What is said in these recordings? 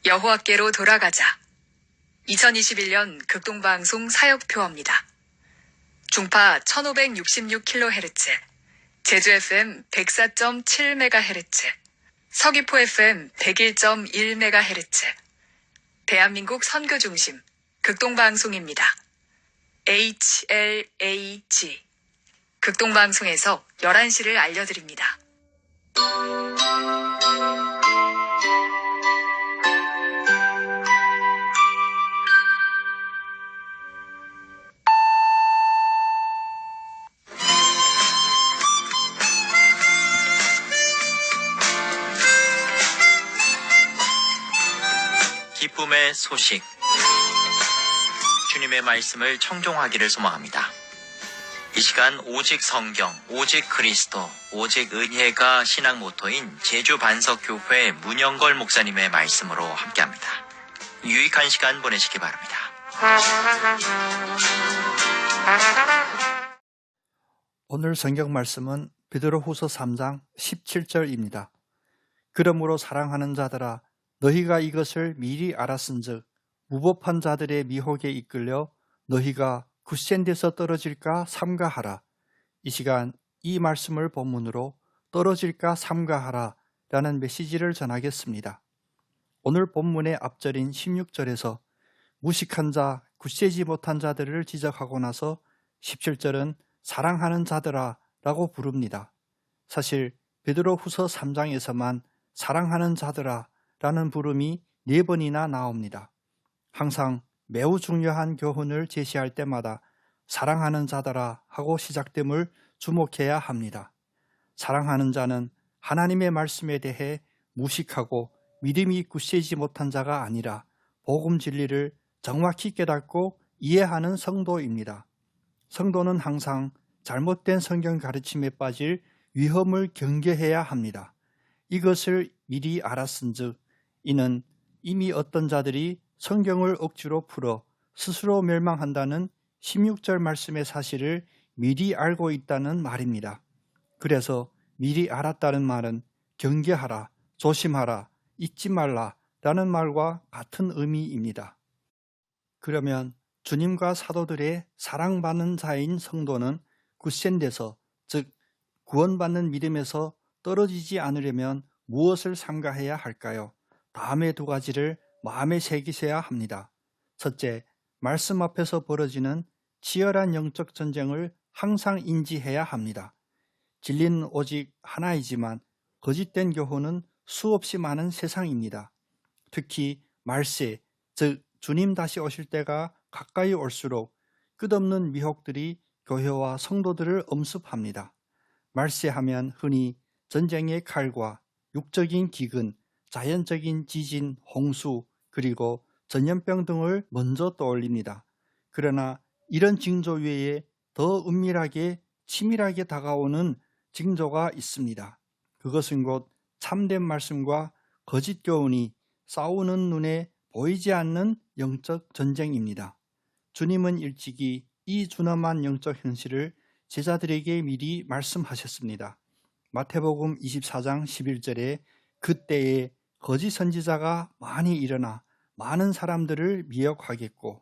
여호와께로 돌아가자. 2021년 극동방송 사역표어입니다. 중파 1566kHz, 제주 FM 104.7MHz, 서귀포 FM 101.1MHz, 대한민국 선교중심 극동방송입니다. HLAG 극동방송에서 11시를 알려드립니다. 기쁨의 소식, 주님의 말씀을 청종하기를 소망합니다. 이 시간 오직 성경, 오직 그리스도, 오직 은혜가 신앙 모토인 제주 반석교회 문영걸 목사님의 말씀으로 함께합니다. 유익한 시간 보내시기 바랍니다. 오늘 성경 말씀은 베드로후서 3장 17절입니다. 그러므로 사랑하는 자들아, 너희가 이것을 미리 알았은즉 무법한 자들의 미혹에 이끌려 너희가 굳센 데서 떨어질까 삼가하라. 이 시간 이 말씀을 본문으로 떨어질까 삼가하라 라는 메시지를 전하겠습니다. 오늘 본문의 앞절인 16절에서 무식한 자, 굳세지 못한 자들을 지적하고 나서 17절은 사랑하는 자들아 라고 부릅니다. 사실 베드로후서 3장에서만 사랑하는 자들아 라는 부름이 4번이나 나옵니다. 항상 매우 중요한 교훈을 제시할 때마다 사랑하는 자들아 하고 시작됨을 주목해야 합니다. 사랑하는 자는 하나님의 말씀에 대해 무식하고 믿음이 굳세지 못한 자가 아니라 복음 진리를 정확히 깨닫고 이해하는 성도입니다. 성도는 항상 잘못된 성경 가르침에 빠질 위험을 경계해야 합니다. 이것을 미리 알았은즉 이는 이미 어떤 자들이 성경을 억지로 풀어 스스로 멸망한다는 16절 말씀의 사실을 미리 알고 있다는 말입니다. 그래서 미리 알았다는 말은 경계하라, 조심하라, 잊지 말라 라는 말과 같은 의미입니다. 그러면 주님과 사도들의 사랑받는 자인 성도는 굳센 데서, 즉 구원받는 믿음에서 떨어지지 않으려면 무엇을 삼가해야 할까요? 다음의 2가지를 마음에 새기셔야 합니다. 첫째, 말씀 앞에서 벌어지는 치열한 영적 전쟁을 항상 인지해야 합니다. 진리는 오직 하나이지만 거짓된 교훈은 수없이 많은 세상입니다. 특히 말세, 즉 주님 다시 오실 때가 가까이 올수록 끝없는 미혹들이 교회와 성도들을 엄습합니다. 말세하면 흔히 전쟁의 칼과 육적인 기근, 자연적인 지진, 홍수, 그리고 전염병 등을 먼저 떠올립니다. 그러나 이런 징조 외에 더 은밀하게 치밀하게 다가오는 징조가 있습니다. 그것은 곧 참된 말씀과 거짓 교훈이 싸우는 눈에 보이지 않는 영적 전쟁입니다. 주님은 일찍이 이 준엄한 영적 현실을 제자들에게 미리 말씀하셨습니다. 마태복음 24장 11절에 그때에 거짓 선지자가 많이 일어나 많은 사람들을 미혹하겠고,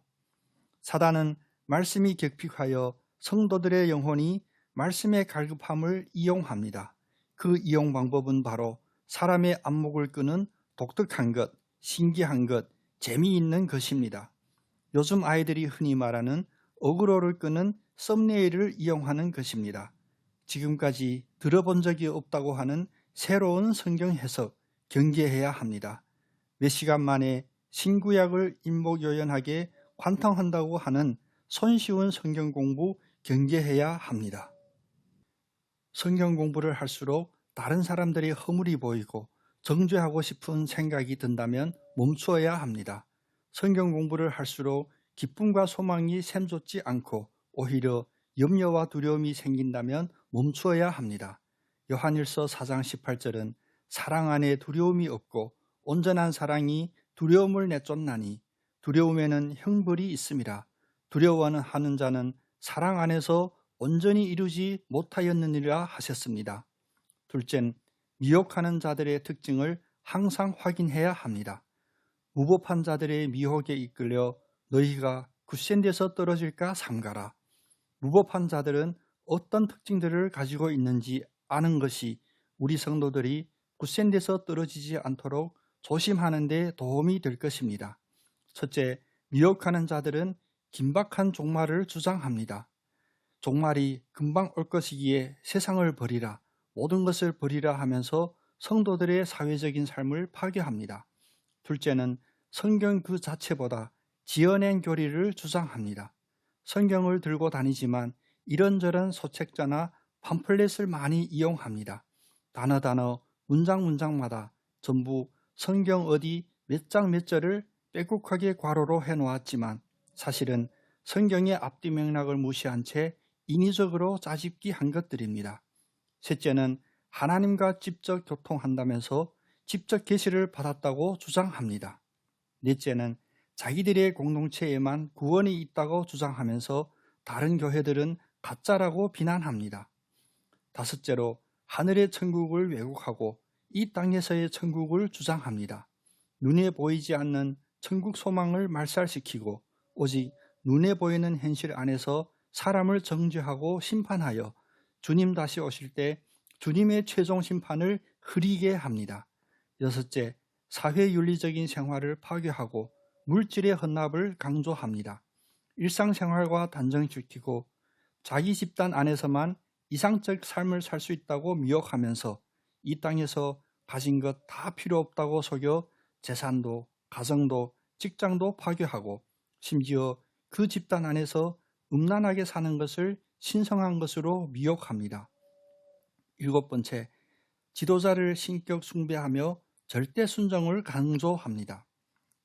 사단은 말씀이 격픽하여 성도들의 영혼이 말씀의 갈급함을 이용합니다. 그 이용 방법은 바로 사람의 안목을 끄는 독특한 것, 신기한 것, 재미있는 것입니다. 요즘 아이들이 흔히 말하는 어그로를 끄는 썸네일을 이용하는 것입니다. 지금까지 들어본 적이 없다고 하는 새로운 성경 해석, 경계해야 합니다. 몇 시간 만에 신구약을 일목요연하게 관통한다고 하는 손쉬운 성경 공부 경계해야 합니다. 성경 공부를 할수록 다른 사람들이 허물이 보이고 정죄하고 싶은 생각이 든다면 멈추어야 합니다. 성경 공부를 할수록 기쁨과 소망이 샘솟지 않고 오히려 염려와 두려움이 생긴다면 멈추어야 합니다. 요한일서 4장 18절은 사랑 안에 두려움이 없고 온전한 사랑이 두려움을 내쫓나니 두려움에는 형벌이 있음이라. 두려워하는 자는 사랑 안에서 온전히 이루지 못하였느니라 하셨습니다. 둘째는 미혹하는 자들의 특징을 항상 확인해야 합니다. 무법한 자들의 미혹에 이끌려 너희가 굳센 데서 떨어질까 삼가라. 무법한 자들은 어떤 특징들을 가지고 있는지 아는 것이 우리 성도들이 굳센 데서 떨어지지 않도록 조심하는 데 도움이 될 것입니다. 첫째, 미혹하는 자들은 긴박한 종말을 주장합니다. 종말이 금방 올 것이기에 세상을 버리라, 모든 것을 버리라 하면서 성도들의 사회적인 삶을 파괴합니다. 둘째는 성경 그 자체보다 지어낸 교리를 주장합니다. 성경을 들고 다니지만 이런저런 소책자나 팜플렛을 많이 이용합니다. 단어, 문장마다 전부 성경 어디 몇 장 몇 절을 빼곡하게 괄호로 해놓았지만 사실은 성경의 앞뒤 맥락을 무시한 채 인위적으로 짜집기 한 것들입니다. 셋째는 하나님과 직접 교통한다면서 직접 계시를 받았다고 주장합니다. 넷째는 자기들의 공동체에만 구원이 있다고 주장하면서 다른 교회들은 가짜라고 비난합니다. 다섯째로 하늘의 천국을 왜곡하고 이 땅에서의 천국을 주장합니다. 눈에 보이지 않는 천국 소망을 말살시키고 오직 눈에 보이는 현실 안에서 사람을 정죄하고 심판하여 주님 다시 오실 때 주님의 최종 심판을 흐리게 합니다. 여섯째, 사회윤리적인 생활을 파괴하고 물질의 헌납을 강조합니다. 일상생활과 단정시키고 자기 집단 안에서만 이상적 삶을 살 수 있다고 미혹하면서 이 땅에서 가진 것 다 필요 없다고 속여 재산도, 가정도, 직장도 파괴하고 심지어 그 집단 안에서 음란하게 사는 것을 신성한 것으로 미혹합니다. 일곱 번째, 지도자를 신격 숭배하며 절대 순종을 강조합니다.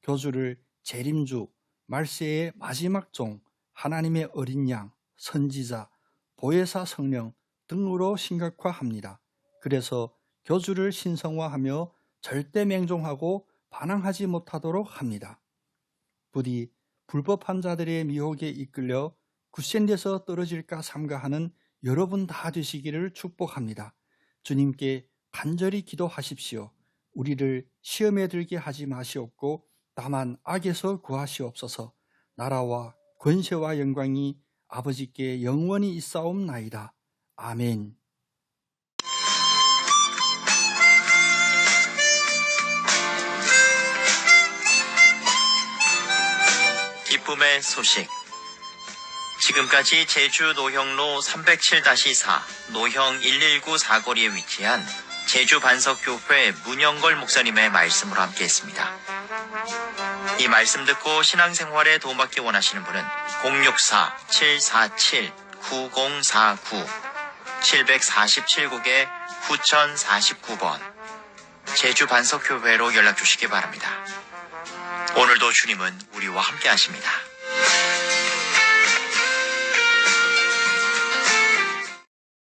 교주를 재림주, 말세의 마지막 종, 하나님의 어린 양, 선지자, 보혜사 성령 등으로 신격화합니다. 그래서 교주를 신성화하며 절대 맹종하고 반항하지 못하도록 합니다. 부디 불법한 자들의 미혹에 이끌려 굳센 데서 떨어질까 삼가하는 여러분 다 되시기를 축복합니다. 주님께 간절히 기도하십시오. 우리를 시험에 들게 하지 마시옵고 다만 악에서 구하시옵소서. 나라와 권세와 영광이 아버지께 영원히 있사옵나이다. 아멘. 기쁨의 소식. 지금까지 제주 노형로 307-4 노형 119 사거리에 위치한 제주 반석교회 문영걸 목사님의 말씀으로 함께했습니다. 이 말씀 듣고 신앙생활에 도움받기 원하시는 분은 064-747-9049 747국에 9049번 제주 반석교회로 연락 주시기 바랍니다. 오늘도 주님은 우리와 함께 하십니다.